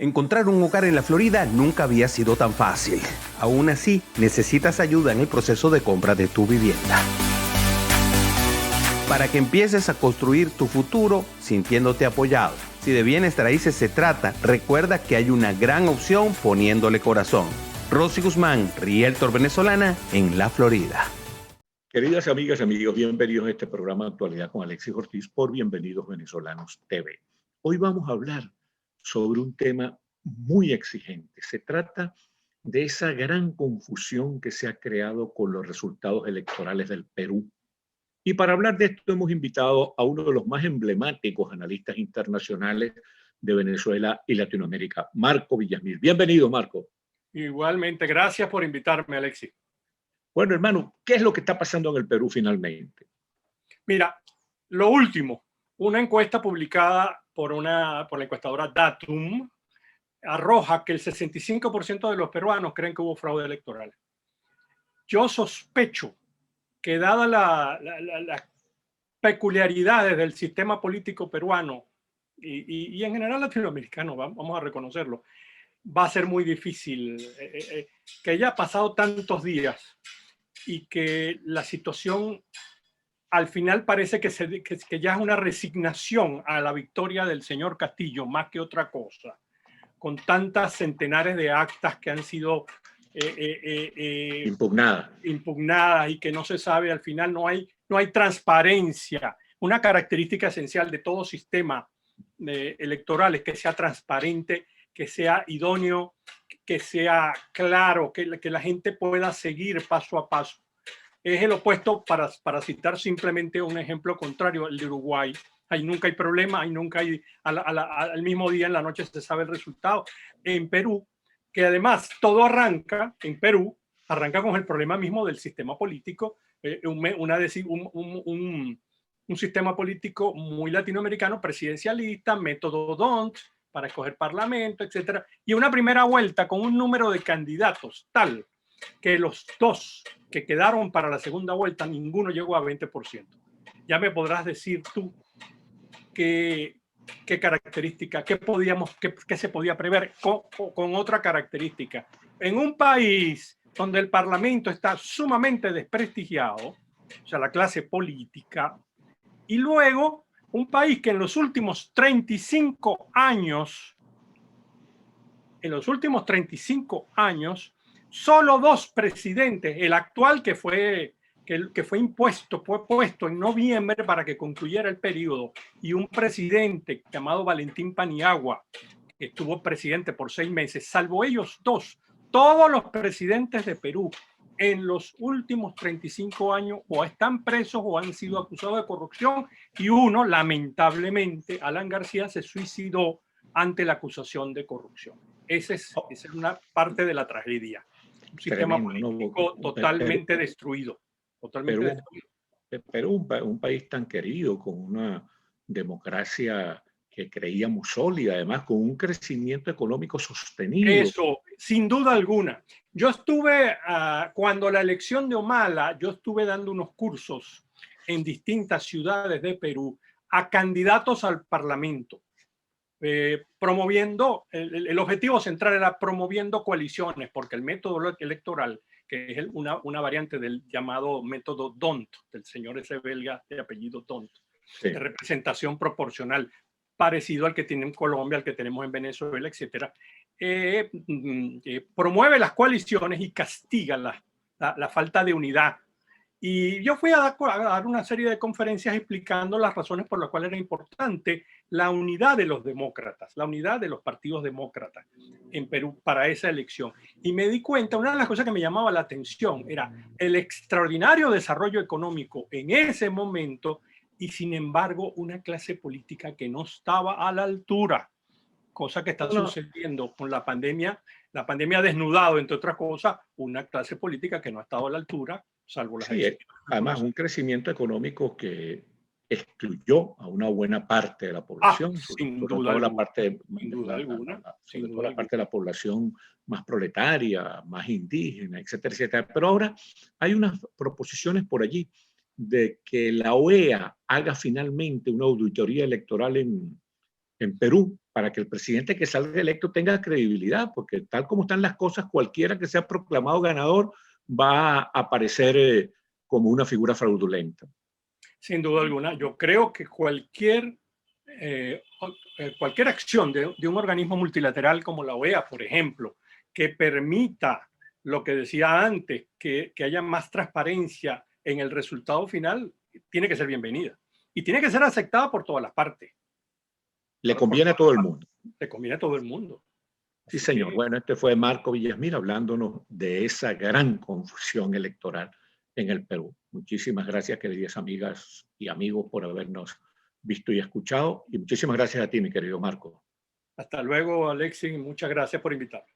Encontrar un hogar en la Florida nunca había sido tan fácil. Aún así, necesitas ayuda en el proceso de compra de tu vivienda. Para que empieces a construir tu futuro sintiéndote apoyado. Si de bienes raíces se trata, recuerda que hay una gran opción poniéndole corazón. Rosy Guzmán, Realtor venezolana en la Florida. Queridas amigas y amigos, bienvenidos a este programa Actualidad con Alexis Ortiz por Bienvenidos Venezolanos TV. Hoy vamos a hablar sobre un tema muy exigente. Se trata de esa gran confusión que se ha creado con los resultados electorales del Perú. Y para hablar de esto hemos invitado a uno de los más emblemáticos analistas internacionales de Venezuela y Latinoamérica, Marco Villamil. Bienvenido, Marco. Igualmente, gracias por invitarme, Alexis. Bueno, hermano, ¿qué es lo que está pasando en el Perú finalmente? Mira, lo último, una encuesta publicada por la encuestadora Datum arroja que el 65% de los peruanos creen que hubo fraude electoral. Yo sospecho que dadas las peculiaridades del sistema político peruano y en general latinoamericano, vamos a reconocerlo, va a ser muy difícil que ya ha pasado tantos días y que la situación al final parece que ya es una resignación a la victoria del señor Castillo más que otra cosa, con tantas centenares de actas que han sido impugnadas y que no se sabe, al final no hay transparencia. Una característica esencial de todo sistema electoral es que sea transparente, que sea idóneo, que sea claro, que la gente pueda seguir paso a paso. Es el opuesto, para citar simplemente un ejemplo contrario, el de Uruguay. Ahí nunca hay problema, ahí nunca hay, al mismo día en la noche se sabe el resultado. En Perú, que además todo arranca con el problema mismo del sistema político, un sistema político muy latinoamericano, presidencialista, método D'Hondt, para escoger parlamento, etcétera, y una primera vuelta con un número de candidatos tal que los dos que quedaron para la segunda vuelta, ninguno llegó a 20%. Ya me podrás decir tú qué característica, qué se podía prever con otra característica. En un país donde el parlamento está sumamente desprestigiado, o sea, la clase política, y luego un país que en los últimos 35 años, solo dos presidentes, el actual que fue puesto en noviembre para que concluyera el periodo, y un presidente llamado Valentín Paniagua, que estuvo presidente por 6 meses, salvo ellos dos, todos los presidentes de Perú en los últimos 35 años o están presos o han sido acusados de corrupción, y uno, lamentablemente, Alan García, se suicidó ante la acusación de corrupción. Esa es una parte de la tragedia. Un sistema político totalmente destruido. Perú, un país tan querido, con una democracia que creíamos sólida, además con un crecimiento económico sostenido. Eso, sin duda alguna. Yo estuve, cuando la elección de Humala, yo estuve dando unos cursos en distintas ciudades de Perú a candidatos al Parlamento, promoviendo, el objetivo central era promoviendo coaliciones, porque el método electoral, que es una variante del llamado método D'Hondt, del señor ese belga de apellido D'Hondt, sí, de representación proporcional, parecido al que tiene en Colombia, al que tenemos en Venezuela, etcétera, promueve las coaliciones y castiga la falta de unidad. Y yo fui a dar una serie de conferencias explicando las razones por las cuales era importante la unidad de los demócratas, la unidad de los partidos demócratas en Perú para esa elección. Y me di cuenta, una de las cosas que me llamaba la atención era el extraordinario desarrollo económico en ese momento, y sin embargo una clase política que no estaba a la altura, cosa que está sucediendo con la pandemia. La pandemia ha desnudado, entre otras cosas, una clase política que no ha estado a la altura, salvo las además un crecimiento económico que excluyó a una buena parte de la población, sin duda alguna, la parte de la población más proletaria, más indígena, etcétera, etcétera. Pero ahora hay unas proposiciones por allí de que la OEA haga finalmente una auditoría electoral en Perú para que el presidente que salga electo tenga credibilidad, porque tal como están las cosas, cualquiera que sea proclamado ganador va a aparecer como una figura fraudulenta. Sin duda alguna. Yo creo que cualquier acción de un organismo multilateral como la OEA, por ejemplo, que permita lo que decía antes, que haya más transparencia en el resultado final, tiene que ser bienvenida. Y tiene que ser aceptada por todas las partes. Le conviene a todo el mundo. Le conviene a todo el mundo. Sí, señor. Bueno, este fue Marco Villasmir hablándonos de esa gran confusión electoral en el Perú. Muchísimas gracias, queridas amigas y amigos, por habernos visto y escuchado. Y muchísimas gracias a ti, mi querido Marco. Hasta luego, Alexis. Muchas gracias por invitarme.